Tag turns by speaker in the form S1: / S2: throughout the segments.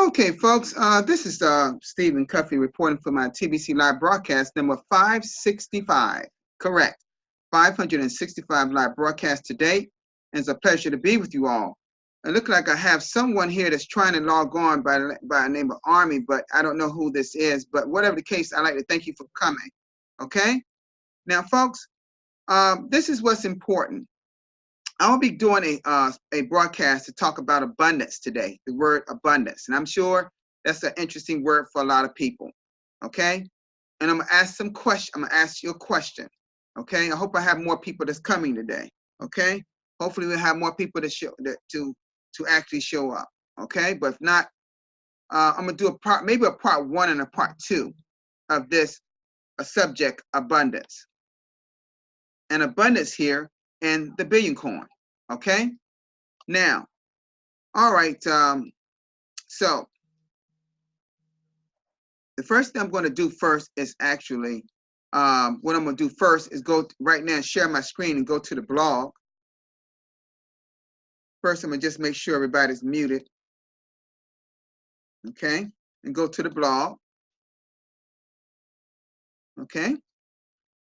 S1: Okay, folks, this is Stephen Cuffey reporting for my TBC live broadcast number 565. Correct. 565 live broadcast today. And it's a pleasure to be with you all. It looks like I have someone here that's trying to log on by the name of Army, but I don't know who this is. But whatever the case, I'd like to thank you for coming. Okay? Now, folks, this is what's important. I'll be doing a broadcast to talk about abundance today, the word abundance. And I'm sure that's an interesting word for a lot of people, okay? And I'm going to ask some questions. I'm going to ask you a question, okay? I hope I have more people that's coming today, okay? Hopefully we'll have more people to actually show up, okay? But if not, I'm going to do maybe a part 1 and a part 2 of this subject, abundance. And abundance here in the billion coin, okay? Now, all right, so the first thing I'm going to do first is actually, what I'm going to do first is go right now and share my screen and go to the blog. First, I'm going to just make sure everybody's muted, okay? And go to the blog, okay?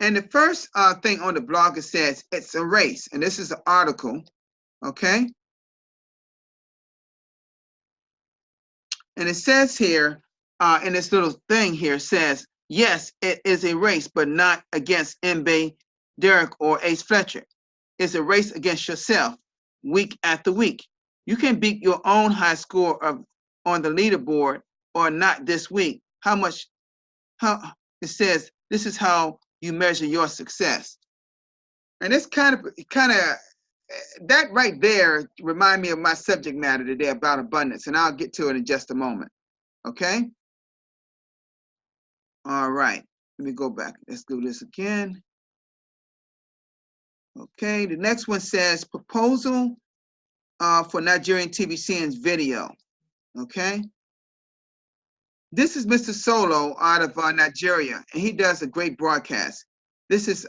S1: And the first thing on the blog, it says it's a race, and this is an article, okay? And it says here, in this little thing here, says, yes, it is a race, but not against Mbappe, Derek, or Ace Fletcher. It's a race against yourself, week after week. You can beat your own high score on the leaderboard or not this week. How it says, this is how you measure your success. And it's kind of that right there remind me of my subject matter today about abundance, and I'll get to it in just a moment. Okay? All right. Let me go back. Let's do this again. Okay. The next one says proposal for Nigerian TBC's video. Okay. This is Mr. Solo out of Nigeria, and he does a great broadcast. This is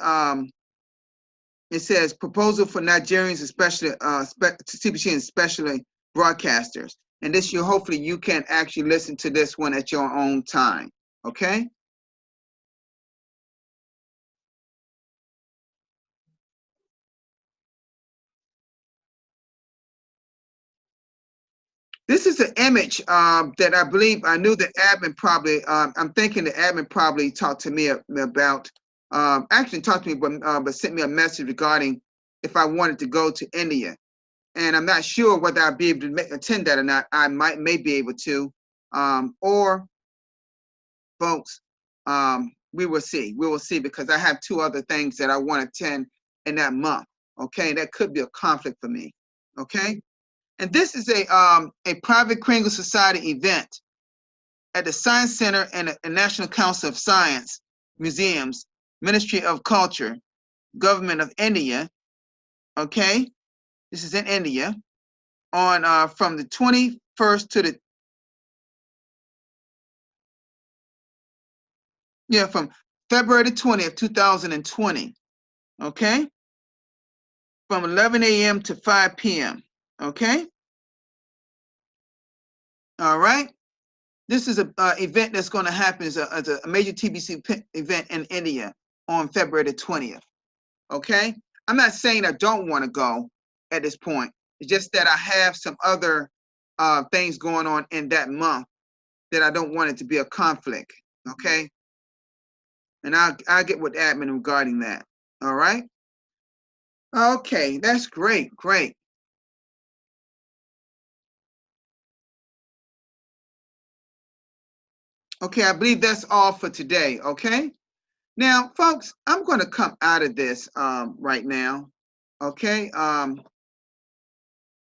S1: it says proposal for Nigerians, especially TBC and especially broadcasters. And this hopefully you can actually listen to this one at your own time. Okay. This is an image that I believe I knew the admin probably. I'm thinking the admin probably talked to me about. Actually talked to me, but sent me a message regarding if I wanted to go to India, and I'm not sure whether I'd be able to attend that or not. I may be able to, or folks, we will see. We will see, because I have 2 other things that I want to attend in that month. Okay, that could be a conflict for me. Okay. And this is a private Kringle Society event at the Science Center and the National Council of Science, Museums, Ministry of Culture, Government of India. Okay, this is in India on from the 21st to from February the 20th, 2020. Okay, from 11 a.m. to 5 p.m. Okay. All right. This is an event that's going to happen as a major TBC event in India on February the 20th. Okay. I'm not saying I don't want to go at this point. It's just that I have some other things going on in that month that I don't want it to be a conflict. Okay. And I'll get with admin regarding that. All right. Okay. That's great. Great. Okay, I believe that's all for today, okay? Now, folks, I'm going to come out of this right now, okay?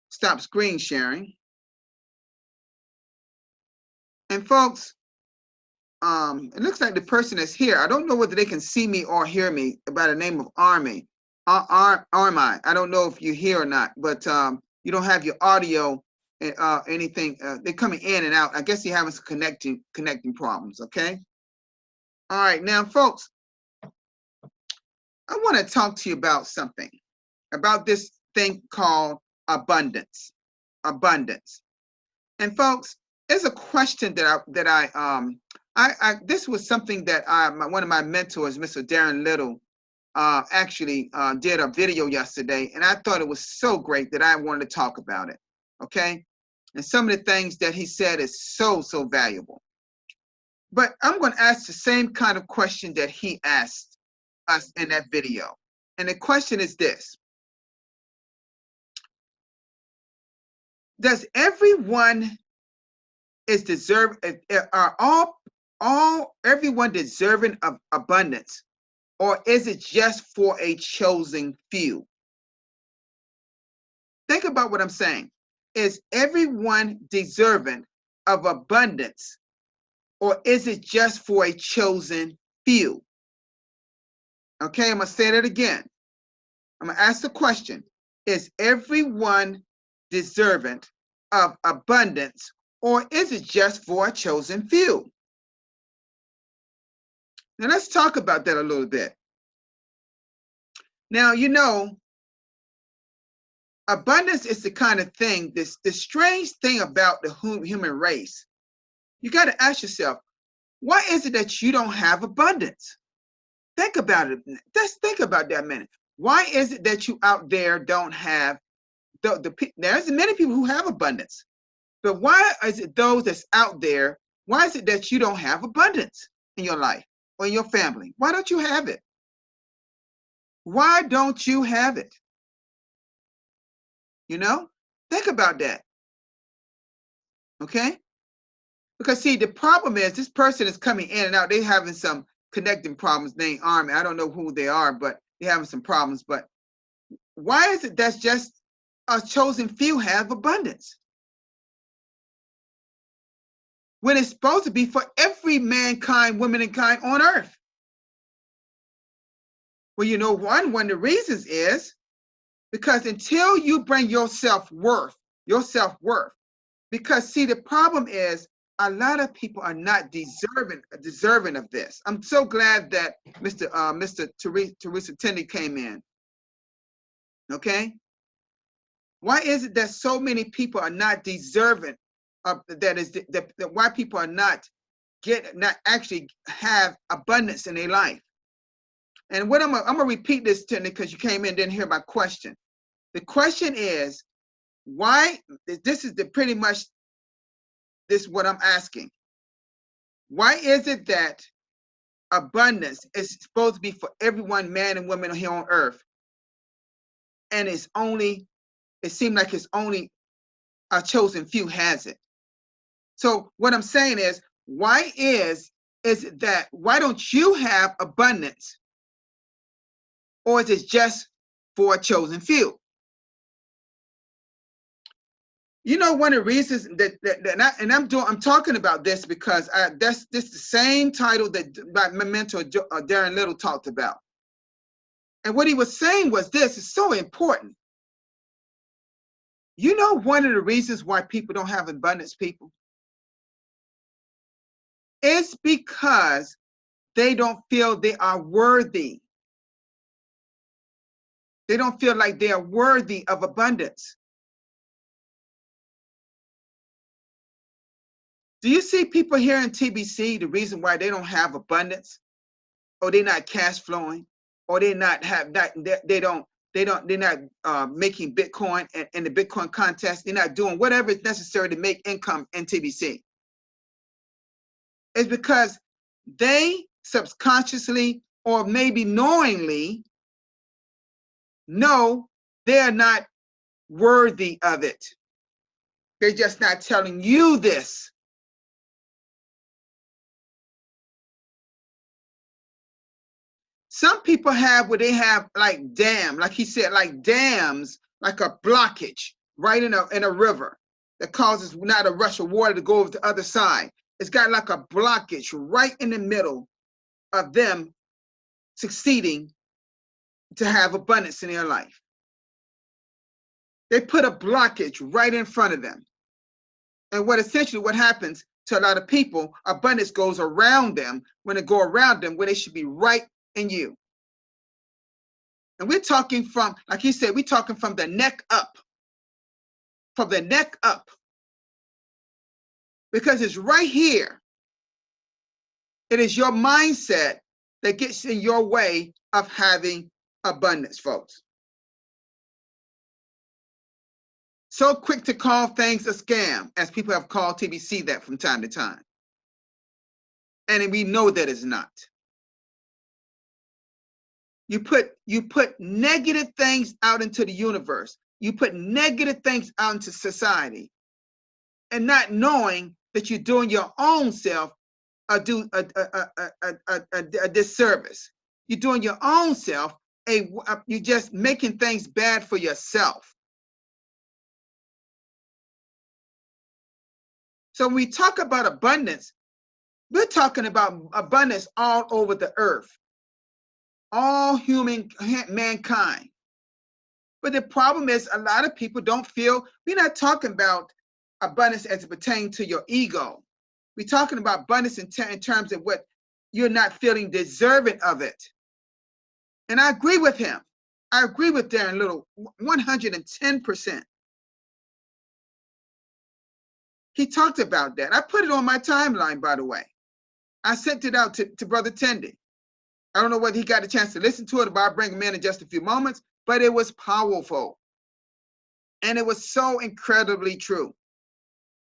S1: Stop screen sharing. And folks, it looks like the person that's here, I don't know whether they can see me or hear me, by the name of Army. Armi, I don't know if you're here or not, but you don't have your audio anything. They're coming in and out. I guess you're having some connecting problems, okay? All right, now, folks, I want to talk to you about something, about this thing called abundance. Abundance. And folks, It's a question that this was something that one of my mentors, Mr. Darren Little, actually did a video yesterday, and I thought it was so great that I wanted to talk about it. Okay, and some of the things that he said is so valuable. But I'm going to ask the same kind of question that he asked us in that video, and the question is this: does everyone are everyone deserving of abundance, or is it just for a chosen few? Think about what I'm saying. Is everyone deserving of abundance, or is it just for a chosen few? Okay, I'm going to say that again. I'm going to ask the question: is everyone deserving of abundance, or is it just for a chosen few? Now, let's talk about that a little bit. Now, abundance is the kind of thing, the strange thing about the human race. You got to ask yourself, why is it that you don't have abundance? Think about it. Just think about that a minute. Why is it that you out there don't have there's many people who have abundance, but why is it those that's out there, why is it that you don't have abundance in your life or in your family? Why don't you have it? Why don't you have it? Think about that. Okay? Because see, the problem is this person is coming in and out. They're having some connecting problems named Army. I don't know who they are, but they're having some problems. But why is it that's just a chosen few have abundance, when it's supposed to be for every mankind, woman, and kind on earth? Well, one of the reasons is because until you bring your self-worth, because see, the problem is a lot of people are not deserving of this. I'm so glad that Mr. Teresa Tindy came in. Okay, why is it that so many people are not deserving of that why people are not actually have abundance in their life? And what I'm gonna repeat this, Tindy, because you came in and didn't hear my question. The question is, why? This is pretty much this what I'm asking. Why is it that abundance is supposed to be for everyone, man and woman here on earth, and it seems like it's only a chosen few has it? So what I'm saying is, why don't you have abundance, or is it just for a chosen few? One of the reasons I'm talking about this because this the same title that my mentor Darren Little talked about. And what he was saying was this is so important. One of the reasons why people don't have abundance, people, is because they don't feel they are worthy. They don't feel like they are worthy of abundance. Do you see people here in TBC, the reason why they don't have abundance, or they're not cash flowing, or they're not making Bitcoin and the Bitcoin contest, they're not doing whatever is necessary to make income in TBC? It's because they subconsciously or maybe knowingly know they're not worthy of it. They're just not telling you this. Some people have what they have like like he said, like dams, like a blockage right in a river that causes not a rush of water to go over to the other side. It's got like a blockage right in the middle of them succeeding to have abundance in their life. They put a blockage right in front of them. And what happens to a lot of people, abundance goes around them when it go around them, where they should be right in you. And we're talking from, like he said, we're talking from the neck up. From the neck up. because it's right here. It is your mindset that gets in your way of having abundance, folks. So quick to call things a scam, as people have called TBC that from time to time. And we know that it's not. You put negative things out into the universe. You put negative things out into society, and not knowing that you're doing your own self a disservice. You're doing your own self you're just making things bad for yourself. So when we talk about abundance, we're talking about abundance all over the earth, all mankind. But the problem is a lot of people don't feel, we're not talking about abundance as it pertains to your ego. We're talking about abundance in terms of what you're not feeling deserving of it. And I agree with him. I agree with Darren Little 110%. He talked about that. I put it on my timeline, by the way. I sent it out to Brother Tendy. I don't know whether he got a chance to listen to it, but I'll bring him in just a few moments. But it was powerful. And it was so incredibly true.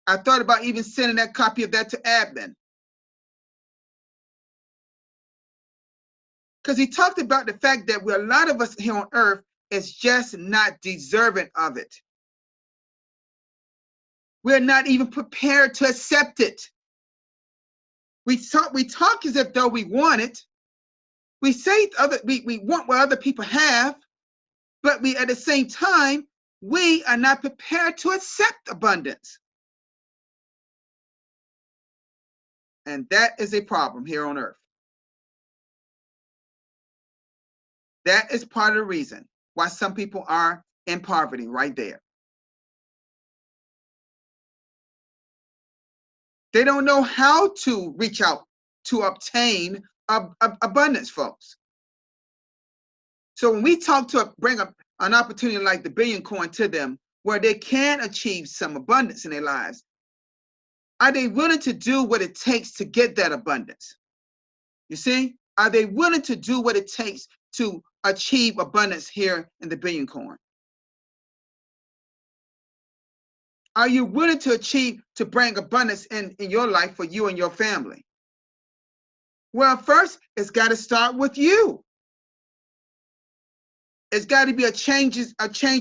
S1: I thought about even sending that copy of that to admin. Because he talked about the fact that a lot of us here on earth is just not deserving of it. We're not even prepared to accept it. We talk as if though we want it. We say we want what other people have, but we at the same time, we are not prepared to accept abundance. And that is a problem here on earth. That is part of the reason why some people are in poverty right there. They don't know how to reach out to obtain abundance, folks. So when we bring up an opportunity like the Billion Coin to them, where they can achieve some abundance in their lives, are they willing to do what it takes to get that abundance? You see, are they willing to do what it takes to achieve abundance here in the Billion Coin? Are you willing to bring abundance in your life for you and your family? Well, first, it's got to start with you. It's got to be a change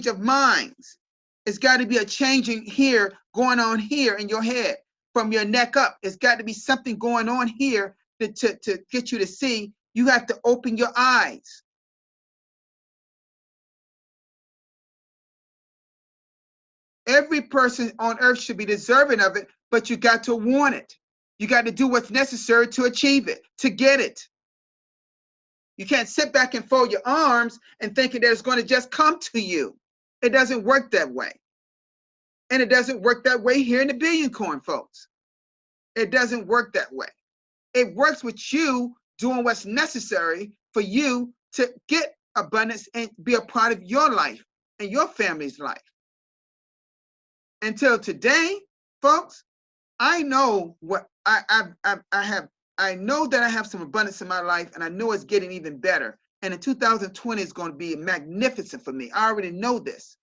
S1: of minds. It's got to be a changing here, going on here in your head, from your neck up. It's got to be something going on here to get you to see. You have to open your eyes. Every person on earth should be deserving of it, but you got to want it. You got to do what's necessary to achieve it, to get it. You can't sit back and fold your arms and thinking that it's going to just come to you. It doesn't work that way. And it doesn't work that way here in the Billion Coin, folks. It doesn't work that way. It works with you doing what's necessary for you to get abundance and be a part of your life and your family's life. Until today, folks, I know what I know that I have some abundance in my life, and I know it's getting even better. And in 2020, it's going to be magnificent for me. I already know this.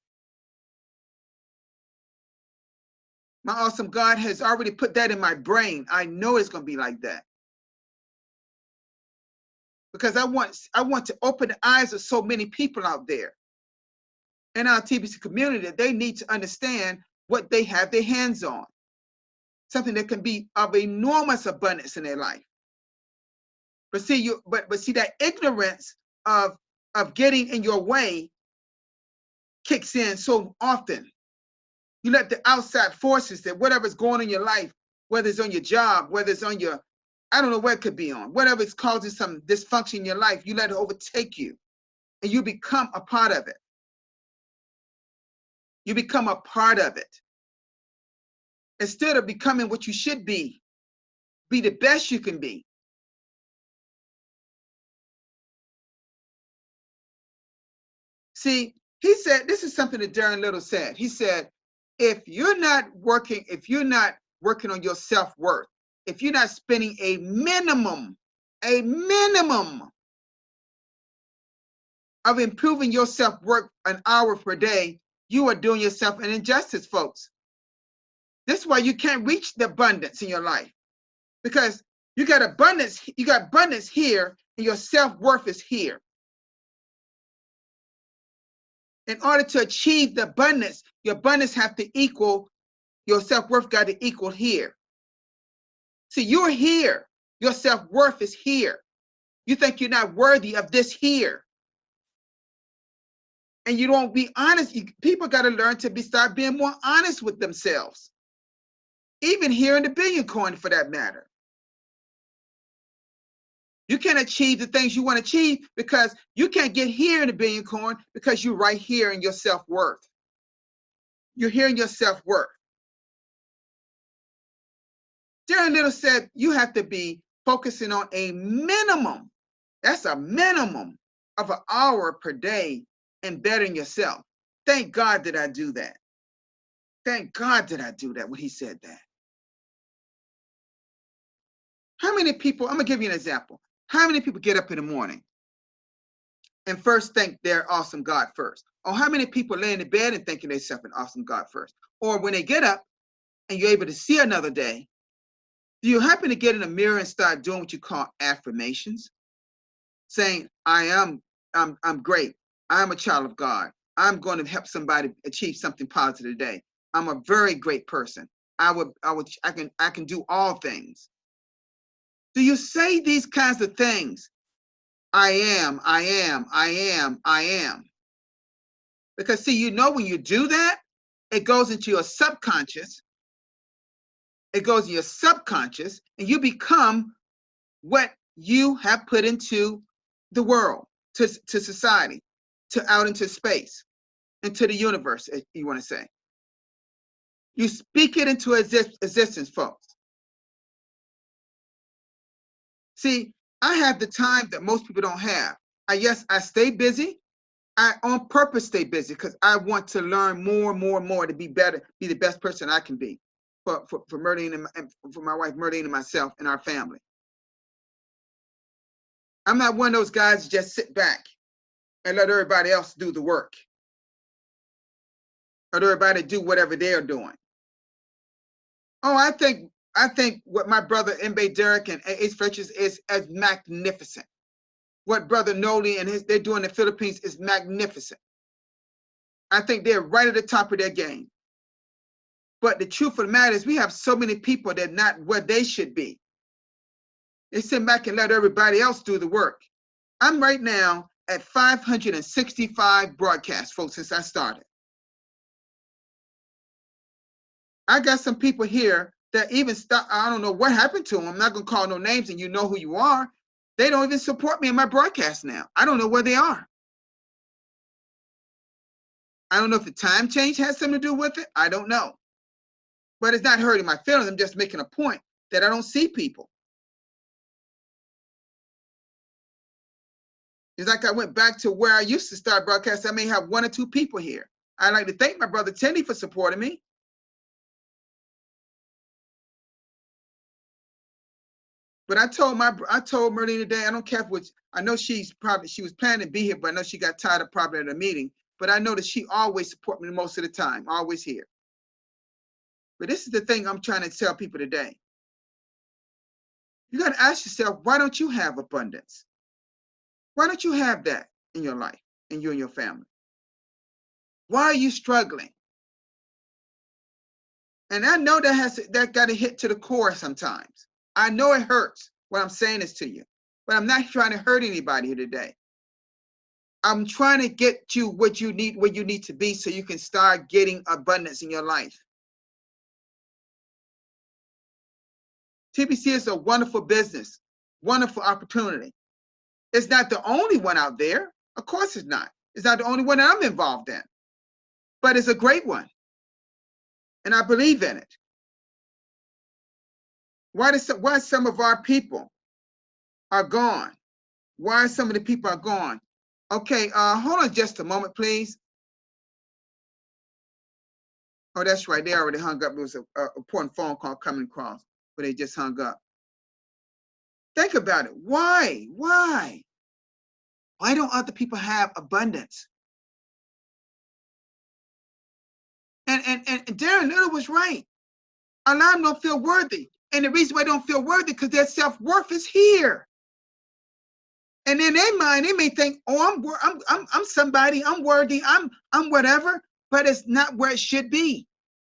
S1: My awesome God has already put that in my brain. I know it's going to be like that. Because I want to open the eyes of so many people out there in our TBC community that they need to understand what they have their hands on. Something that can be of enormous abundance in their life. But see, see that ignorance of getting in your way kicks in so often. You let the outside forces, that whatever's going on in your life, whether it's on your job, whether it's on your, I don't know what it could be on, whatever is causing some dysfunction in your life, you let it overtake you and you become a part of it. You become a part of it. Instead of becoming what you should be the best you can be. See, he said, this is something that Darren Little said. He said, if you're not working, if you're not working on your self-worth, if you're not spending a minimum of improving your self-worth an hour per day, you are doing yourself an injustice, folks. This is why you can't reach the abundance in your life, because you got abundance here, and your self-worth is here. In order to achieve the abundance, your abundance have to equal, your self-worth got to equal here. See, you're here. Your self-worth is here. You think you're not worthy of this here. And you don't be honest. People got to learn to start being more honest with themselves. Even here in the billion coin, for that matter. You can't achieve the things you want to achieve because you can't get here in the billion coin because you're right here in your self-worth. You're here in your self-worth. Darren Little said you have to be focusing on a minimum. That's a minimum of an hour per day and bettering yourself. Thank God that I do that. Thank God that I do that when he said that. How many people, I'm going to give you an example. How many people get up in the morning and first think they're awesome God first? Or how many people lay in the bed and thinking themselves an awesome God first? Or when they get up and you're able to see another day, do you happen to get in a mirror and start doing what you call affirmations? Saying, I'm great. I'm a child of God. I'm going to help somebody achieve something positive today. I'm a very great person. I can do all things. Do you say these kinds of things? I am. Because see, you know, when you do that, it goes into your subconscious. It goes in your subconscious, and you become what you have put into the world, to society, to out into space, into the universe, if you want to say. You speak it into existence, folks. See, I have the time that most people don't have. Yes, I stay busy. I on purpose stay busy because I want to learn more to be better, be the best person I can be for Murdine and for my wife Murdine and myself and our family. I'm not one of those guys who just sit back and let everybody else do the work, or let everybody do whatever they're doing. Oh, I think what my brother Mbe Derek and Ace Fletcher is as magnificent. What brother Noli and they're doing in the Philippines is magnificent. I think they're right at the top of their game. But the truth of the matter is we have so many people that are not where they should be. They sit back and let everybody else do the work. I'm right now at 565 broadcasts, folks, since I started. I got some people here that even stop. I don't know what happened to them. I'm not going to call no names, and you know who you are. They don't even support me in my broadcast now. I don't know where they are. I don't know if the time change has something to do with it. I don't know. But it's not hurting my feelings. I'm just making a point that I don't see people. It's like I went back to where I used to start broadcasting. I may have 1 or 2 people here. I'd like to thank my brother Tenny for supporting me. But I told Murdine today, I don't care which, I know she was planning to be here, but I know she got tired of probably at a meeting. But I know that she always supports me most of the time, always here. But this is the thing I'm trying to tell people today. You got to ask yourself, why don't you have abundance? Why don't you have that in your life, and you and your family? Why are you struggling? And I know that got to hit to the core sometimes. I know it hurts when I'm saying this to you, but I'm not trying to hurt anybody here today. I'm trying to get you what you need to be so you can start getting abundance in your life. TBC is a wonderful business, wonderful opportunity. It's not the only one out there. Of course it's not. It's not the only one that I'm involved in. But it's a great one. And I believe in it. Why some of our people are gone? Why some of the people are gone? Okay, hold on just a moment, please. Oh, that's right. They already hung up. It was a important phone call coming across, but they just hung up. Think about it. Why? Why? Why don't other people have abundance? And Darren Little was right. A lot of them don't feel worthy. And the reason why they don't feel worthy because their self-worth is here. And in their mind, they may think, "Oh, I'm somebody. I'm worthy. I'm whatever." But it's not where it should be.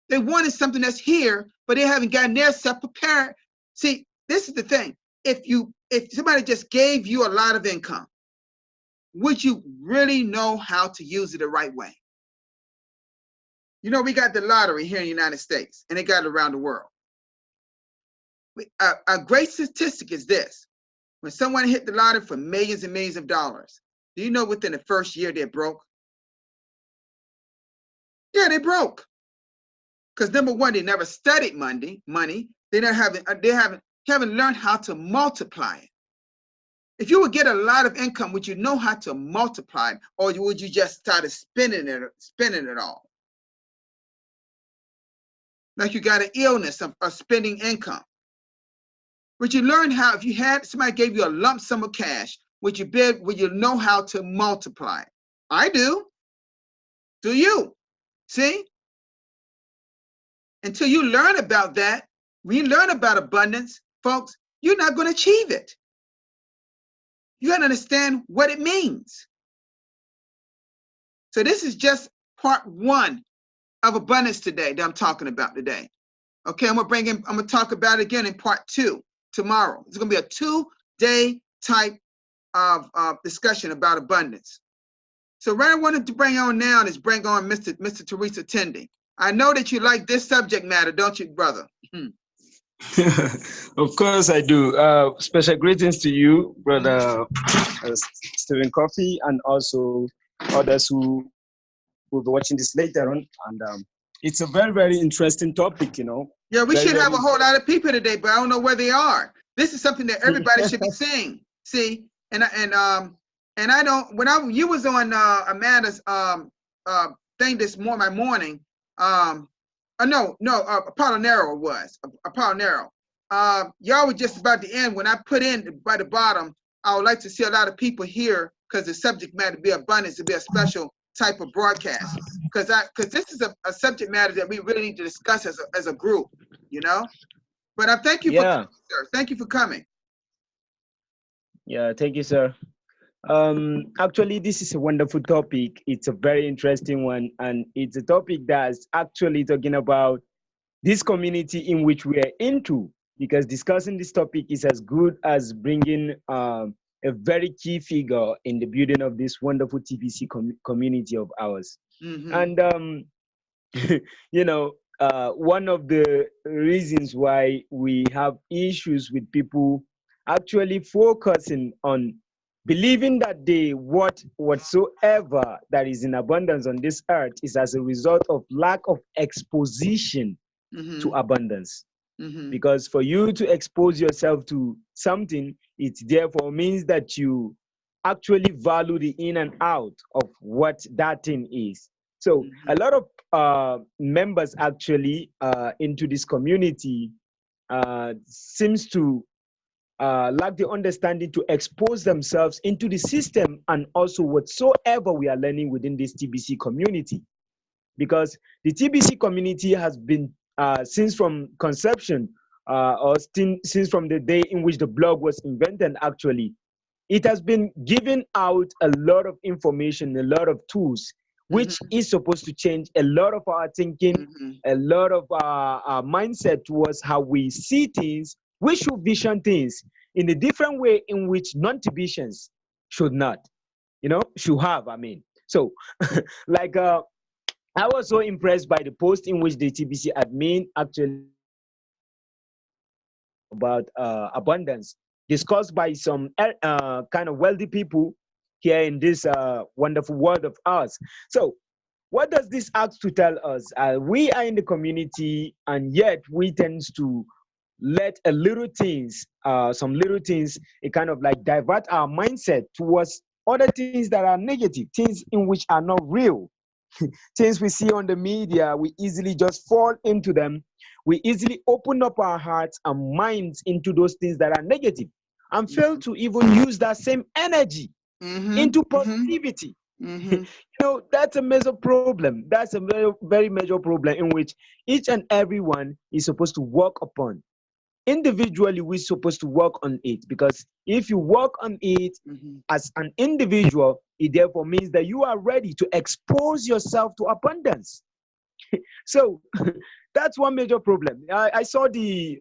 S1: They wanted something that's here, but they haven't gotten their self prepared. See, this is the thing. If somebody just gave you a lot of income, would you really know how to use it the right way? You know, we got the lottery here in the United States, and they got it around the world. A great statistic is this. When someone hit the lottery for millions and millions of dollars, do you know within the first year they're broke? Yeah, they broke. Because number one, they never studied money. They haven't learned how to multiply it. If you would get a lot of income, would you know how to multiply it, or would you just start spending it all? Like you got an illness of spending income. Would you learn how, if you had somebody gave you a lump sum of cash, would you know how to multiply it? I do. Do you? See? Until you learn about that, when you learn about abundance, folks, you're not going to achieve it. You got to understand what it means. So this is just part one of abundance today that I'm talking about today. Okay, I'm gonna talk about it again in part two tomorrow. It's gonna be a 2-day type of discussion about abundance. So what I wanted to bring on now is bring on Mr. Teresa Tindy. I know that you like this subject matter, don't you, brother?
S2: Of course I do. Special greetings to you, brother Stephen Coffee, and also others who will be watching this later on. And it's a very, very interesting topic, you know.
S1: Yeah, we
S2: very,
S1: should have a whole lot of people today, but I don't know where they are. This is something that everybody should be saying. See, and I don't. You was on Amanda's thing this morning. Apollinero was Apollinero. Y'all were just about to end when I put in by the bottom. I would like to see a lot of people here because the subject matter be abundance to be a special type of broadcast because this is a subject matter that we really need to discuss as a group, you know. But I thank you for coming, sir. Thank you for coming.
S2: Yeah, thank you, sir. Actually, this is a wonderful topic. It's a very interesting one, and it's a topic that's actually talking about this community in which we are into, because discussing this topic is as good as bringing a very key figure in the building of this wonderful TBC community of ours.
S1: Mm-hmm.
S2: And you know, one of the reasons why we have issues with people actually focusing on believing that whatsoever that is in abundance on this earth is as a result of lack of exposition to abundance. Because for you to expose yourself to something, it therefore means that you actually value the in and out of what that thing is. So a lot of members actually into this community seems to lack the understanding to expose themselves into the system and also whatsoever we are learning within this TBC community. Because the TBC community has been since from conception since from the day in which the blog was invented, actually, it has been giving out a lot of information, a lot of tools, which is supposed to change a lot of our thinking, a lot of our mindset towards how we see things. We should vision things in a different way in which non-Tibetians should not, should have, I mean. So, like, I was so impressed by the post in which the TBC admin actually about abundance, discussed by some kind of wealthy people here in this wonderful world of ours. So what does this ask to tell us? We are in the community, and yet we tend to let some little things, it kind of like divert our mindset towards other things that are negative, things in which are not real. things we see on the media, we easily just fall into them. We easily open up our hearts and minds into those things that are negative and fail to even use that same energy into positivity. That's a major problem. That's a very, very major problem in which each and everyone is supposed to work upon. Individually, we're supposed to work on it, because if you work on it as an individual, it therefore means that you are ready to expose yourself to abundance. So that's one major problem. I saw the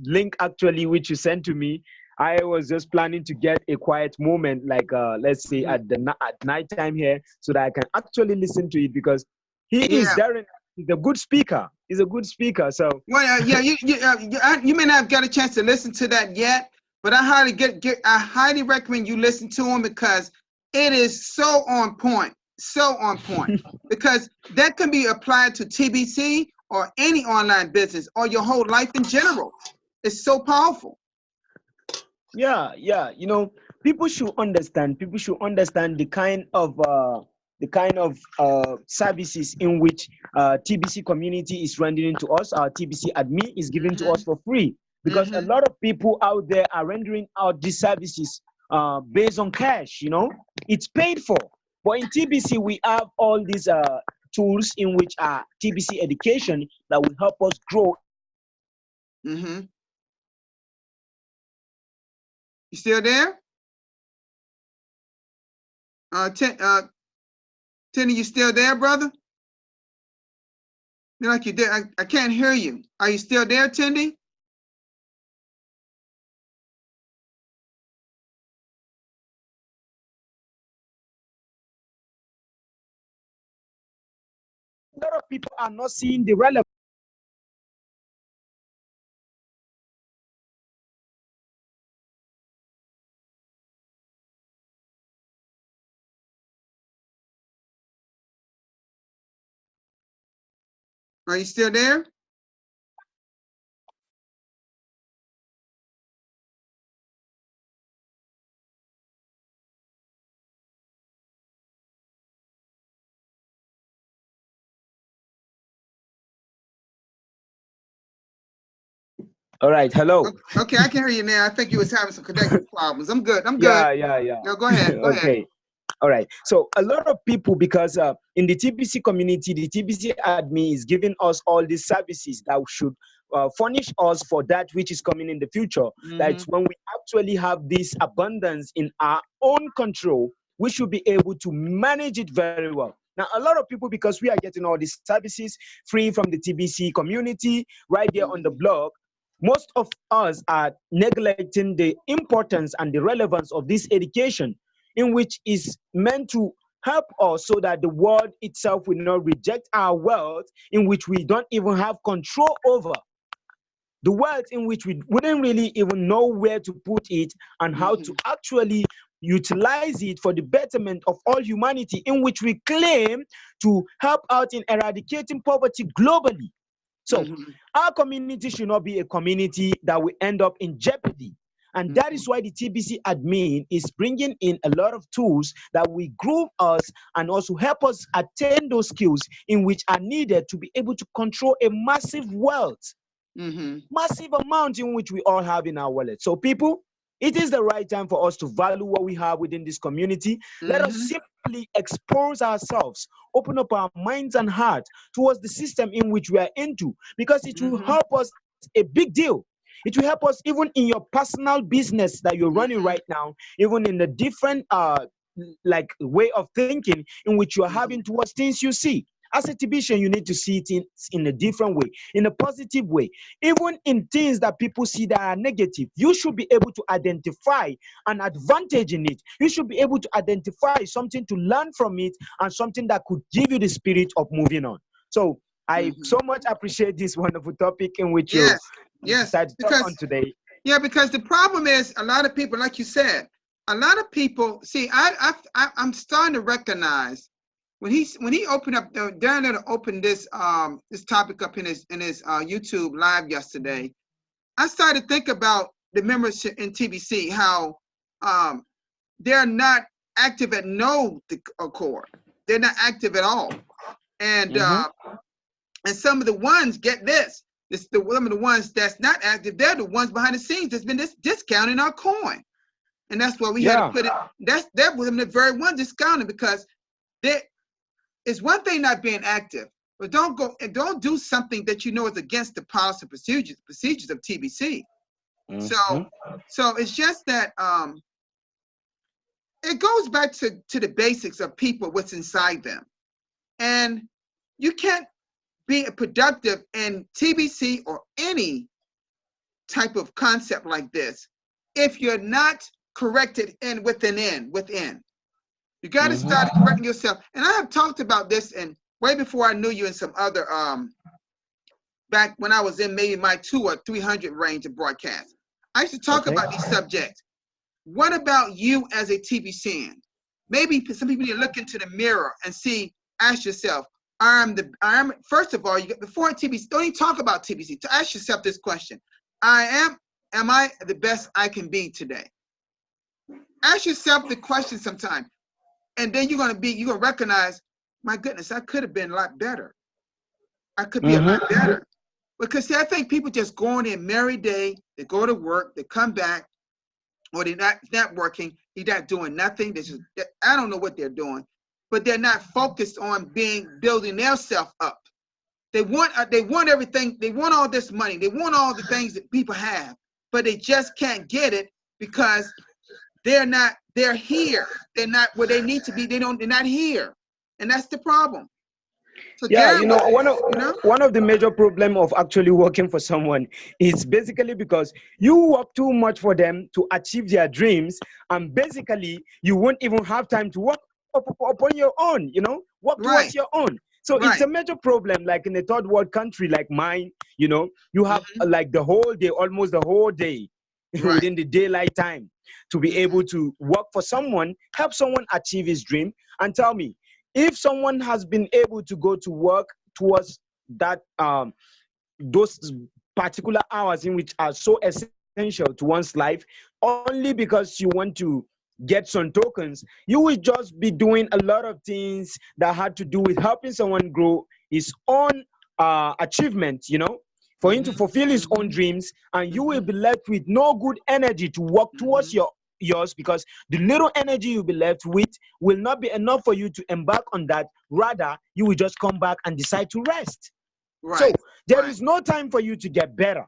S2: link actually which you sent to me. I was just planning to get a quiet moment, like let's say at night time here, so that I can actually listen to it, because he is Darren. He's a good speaker. He's a good speaker. So
S1: well, you may not have got a chance to listen to that yet, but I highly recommend you listen to him, because it is so on point, because that can be applied to TBC or any online business or your whole life in general. It's so powerful.
S2: Yeah. People should understand. People should understand the kind of services in which TBC community is rendering to us. Our TBC admin is giving to us for free, because a lot of people out there are rendering out these services based on cash. It's paid for. But in TBC, we have all these tools in which are TBC education that will help us grow.
S1: You still there? Tenny, you still there, brother? You're like you did. I can't hear you. Are you still there, Tendy?
S2: A lot of people are not seeing the relevance.
S1: Are you still there?
S2: All right. Hello.
S1: Okay, I can hear you now. I think you was having some connection problems. I'm good.
S2: Yeah.
S1: No, go ahead.
S2: Okay. All right. So a lot of people, because in the TBC community, the TBC admin is giving us all these services that should furnish us for that which is coming in the future. That's when we actually have this abundance in our own control, we should be able to manage it very well. Now, a lot of people, because we are getting all these services free from the TBC community right there on the blog, most of us are neglecting the importance and the relevance of this education, in which is meant to help us so that the world itself will not reject our wealth, in which we don't even have control over. The wealth in which we wouldn't really even know where to put it and how to actually utilize it for the betterment of all humanity, in which we claim to help out in eradicating poverty globally. So our community should not be a community that will end up in jeopardy. And that is why the TBC admin is bringing in a lot of tools that will groom us and also help us attain those skills in which are needed to be able to control a massive wealth, massive amount in which we all have in our wallet. So people, it is the right time for us to value what we have within this community. Let us simply expose ourselves, open up our minds and hearts towards the system in which we are into, because it will help us a big deal. It will help us even in your personal business that you're running right now, even in the different like way of thinking in which you're having towards things you see. As a TBC, you need to see it in a different way, in a positive way. Even in things that people see that are negative, you should be able to identify an advantage in it. You should be able to identify something to learn from it and something that could give you the spirit of moving on. So I so much appreciate this wonderful topic in which you decided to talk on today.
S1: Yeah, because the problem is a lot of people, like you said, a lot of people see. I'm starting to recognize when he opened up, Darren opened this this topic up in his YouTube live yesterday. I started to think about the membership in TBC, how they're not active at no accord. They're not active at all. And some of the ones, get this, some of the ones that's not active, they're the ones behind the scenes that's been discounting our coin. And that's why we had to put it, that was the very one discounting, because it's one thing not being active, but don't do something that you know is against the policy procedures of TBC. So it's just that it goes back to the basics of people, what's inside them. And you can't be productive in TBC or any type of concept like this if you're not corrected within. You got to start correcting yourself. And I have talked about this and way before I knew you in some other back when I was in maybe my 200 or 300 range of broadcast. I used to talk about these subjects. What about you as a TBCian? Maybe some people need to look into the mirror and ask yourself, first of all, before TBC, don't even talk about TBC. To ask yourself this question: am I the best I can be today? Ask yourself the question sometime, and then you're gonna recognize, my goodness, I could have been a lot better. I could be a lot better. Because see, I think people just go on their merry day, they go to work, they come back, or they're not working, they're not doing nothing. I don't know what they're doing, but they're not focused on building their self up. They want everything, they want all this money, they want all the things that people have, but they just can't get it because they're here. They're not where they need to be. They're not here. And that's the problem. So
S2: yeah, one of the major problem of actually working for someone is basically because you work too much for them to achieve their dreams, and basically you won't even have time to work upon your own, work towards your own. So it's a major problem, like in a third world country like mine, you have like almost the whole day within the daylight time to be able to work for someone, help someone achieve his dream. And tell me, if someone has been able to go to work towards that, those particular hours in which are so essential to one's life, only because you want to get some tokens, you will just be doing a lot of things that had to do with helping someone grow his own achievement, for him to fulfill his own dreams, and you will be left with no good energy to work towards yours, because the little energy you'll be left with will not be enough for you to embark on that. Rather, you will just come back and decide to rest. So there is no time for you to get better.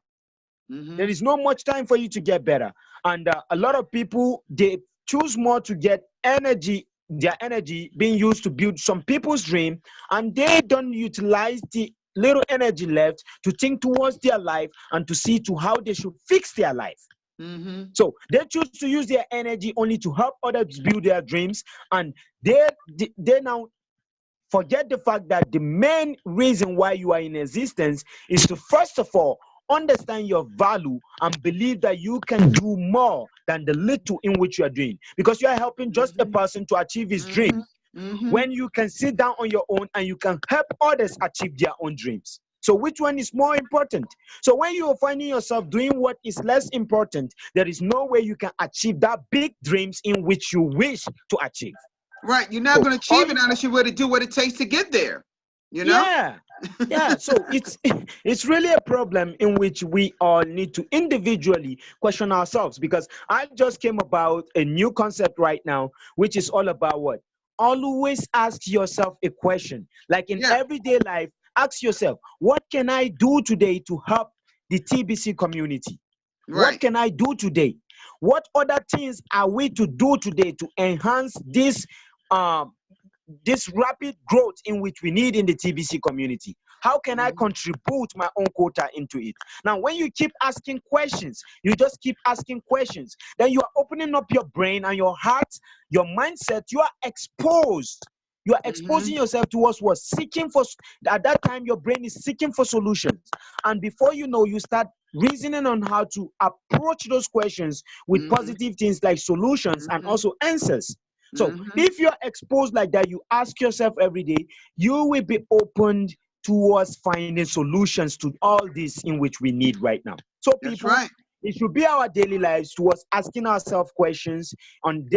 S2: There is no much time for you to get better. And a lot of people, they choose more to get their energy being used to build some people's dream, and they don't utilize the little energy left to think towards their life and to see to how they should fix their life. So they choose to use their energy only to help others build their dreams, and they now forget the fact that the main reason why you are in existence is to, first of all, understand your value and believe that you can do more than the little in which you are doing, because you are helping just a person to achieve his dream. When you can sit down on your own and you can help others achieve their own dreams. So which one is more important? So when you are finding yourself doing what is less important, there is no way you can achieve that big dreams in which you wish to achieve.
S1: Right. You're not going to achieve it unless you're willing to do what it takes to get there.
S2: Yeah. So it's really a problem in which we all need to individually question ourselves, because I just came about a new concept right now, which is all about what? Always ask yourself a question. Like in everyday life, ask yourself, what can I do today to help the TBC community? What can I do today? What other things are we to do today to enhance this rapid growth in which we need in the TBC community? How can I contribute my own quota into it? Now, when you keep asking questions, you just keep asking questions, then you are opening up your brain and your heart, your mindset. You are exposed. You are exposing yourself towards what? Seeking for, at that time, your brain is seeking for solutions. And before you know, you start reasoning on how to approach those questions with positive things like solutions and also answers. So if you're exposed like that, you ask yourself every day, you will be opened towards finding solutions to all this in which we need right now. So people, It should be our daily lives towards asking ourselves questions on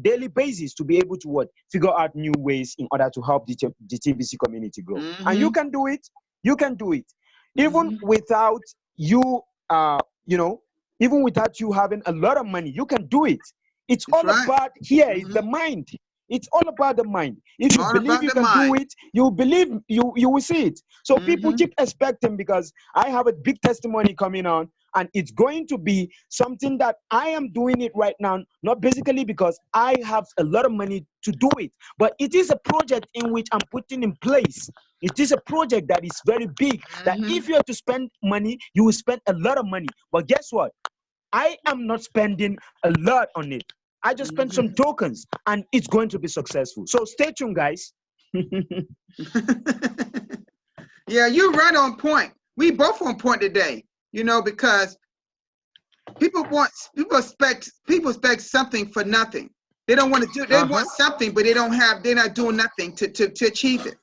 S2: daily basis to be able to what figure out new ways in order to help the TBC community grow. And you can do it. You can do it, even without you. Even without you having a lot of money, you can do it. It's all about here is the mind. It's all about the mind. If you believe you can do it, you believe you will see it. So people keep expecting, because I have a big testimony coming on, and it's going to be something that I am doing it right now, not basically because I have a lot of money to do it, but it is a project in which I'm putting in place. It is a project that is very big, that if you have to spend money, you will spend a lot of money. But guess what? I am not spending a lot on it. I just spent some tokens, and it's going to be successful. So stay tuned, guys.
S1: Yeah, you're right on point. We both on point today, because people expect something for nothing. They don't want to do, they want something, but they're not doing nothing to achieve it.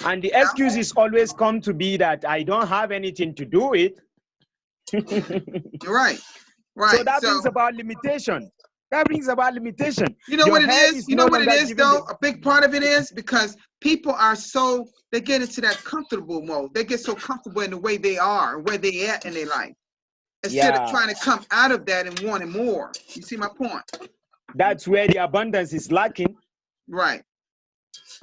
S2: And the excuses always come to be that I don't have anything to do it.
S1: Right.
S2: So that brings about limitation.
S1: You know what it is? You know what it is, though? A big part of it is because people they get into that comfortable mode. They get so comfortable in the way they are, where they at in their life, instead of trying to come out of that and wanting more. You see my point?
S2: That's where the abundance is lacking.
S1: Right.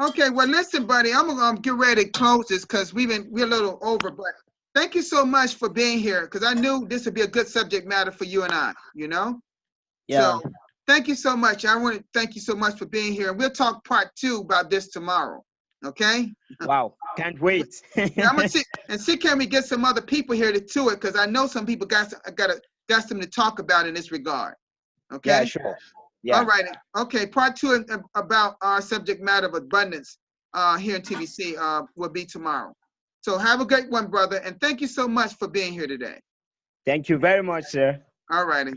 S1: Okay, well, listen, buddy, I'm gonna get ready to close this because we're a little over, but thank you so much for being here, because I knew this would be a good subject matter for you and I,
S2: Yeah.
S1: So thank you so much. I want to thank you so much for being here. We'll talk part 2 about this tomorrow. Okay?
S2: Wow. Can't wait.
S1: Yeah, I'm gonna see can we get some other people here to it, because I know some people got something to talk about in this regard. Okay?
S2: Yeah, sure. Yeah.
S1: All right. Okay, part 2 about our subject matter of abundance here in TBC will be tomorrow. So have a great one, brother, and thank you so much for being here today.
S2: Thank you very much, sir.
S1: All righty.